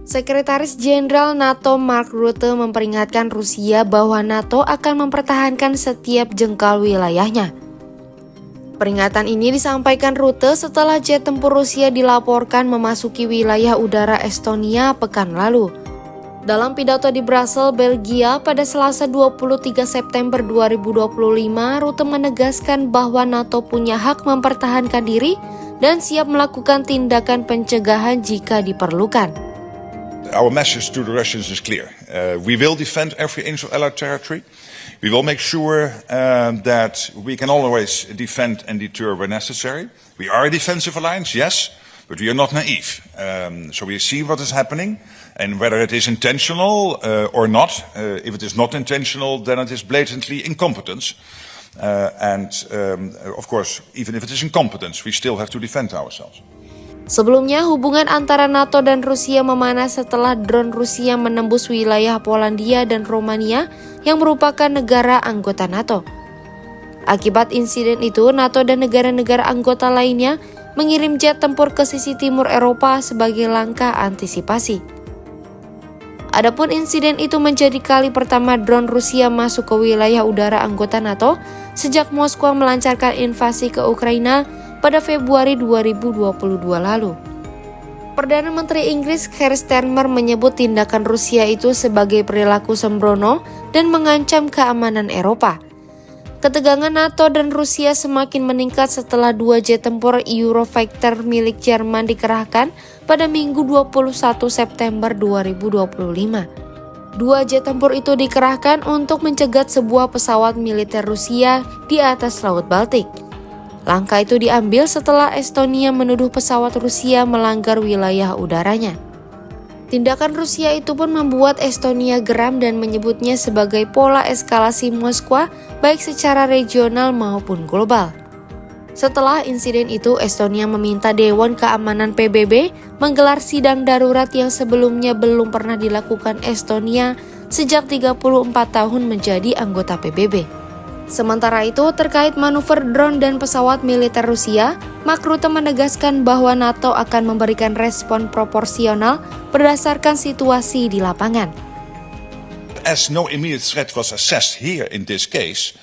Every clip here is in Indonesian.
Sekretaris Jenderal NATO Mark Rutte memperingatkan Rusia bahwa NATO akan mempertahankan setiap jengkal wilayahnya. Peringatan ini disampaikan Rutte setelah jet tempur Rusia dilaporkan memasuki wilayah udara Estonia pekan lalu. Dalam pidato di Brussels, Belgia pada Selasa 23 September 2025, Rutte menegaskan bahwa NATO punya hak mempertahankan diri dan siap melakukan tindakan pencegahan jika diperlukan. Our message to the Russians is clear. We will defend every inch of Allied territory. We will make sure that we can always defend and deter where necessary. We are a defensive alliance, yes, but we are not naive. So we see what is happening, and whether it is intentional or not. If it is not intentional, then it is blatantly incompetence. Of course, even if it is incompetence, we still have to defend ourselves. Sebelumnya, hubungan antara NATO dan Rusia memanas setelah drone Rusia menembus wilayah Polandia dan Romania yang merupakan negara anggota NATO. Akibat insiden itu, NATO dan negara-negara anggota lainnya mengirim jet tempur ke sisi timur Eropa sebagai langkah antisipasi. Adapun insiden itu menjadi kali pertama drone Rusia masuk ke wilayah udara anggota NATO sejak Moskwa melancarkan invasi ke Ukraina pada Februari 2022 lalu. Perdana Menteri Inggris Keir Starmer menyebut tindakan Rusia itu sebagai perilaku sembrono dan mengancam keamanan Eropa. Ketegangan NATO dan Rusia semakin meningkat setelah 2 jet tempur Eurofighter milik Jerman dikerahkan pada Minggu 21 September 2025. 2 jet tempur itu dikerahkan untuk mencegat sebuah pesawat militer Rusia di atas Laut Baltik. Langkah itu diambil setelah Estonia menuduh pesawat Rusia melanggar wilayah udaranya. Tindakan Rusia itu pun membuat Estonia geram dan menyebutnya sebagai pola eskalasi Moskwa baik secara regional maupun global. Setelah insiden itu, Estonia meminta Dewan Keamanan PBB menggelar sidang darurat yang sebelumnya belum pernah dilakukan Estonia sejak 34 tahun menjadi anggota PBB. Sementara itu, terkait manuver drone dan pesawat militer Rusia, Mark Rutte menegaskan bahwa NATO akan memberikan respon proporsional berdasarkan situasi di lapangan. As no immediate threat was assessed here in this case,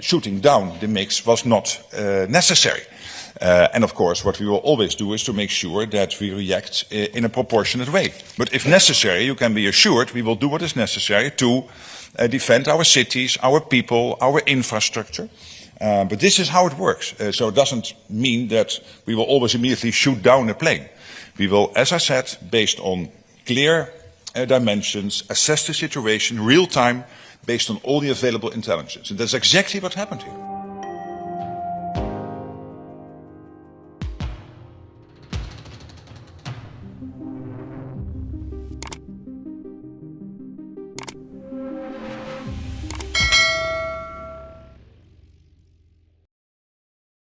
shooting down the MiGs was not necessary. And of course, what we will always do is to make sure that we react in a proportionate way. But if necessary, you can be assured we will do what is necessary to defend our cities, our people, our infrastructure. But this is how it works. So it doesn't mean that we will always immediately shoot down a plane. We will, as I said, based on clear dimensions, assess the situation real time based on all the available intelligence. And that's exactly what happened here.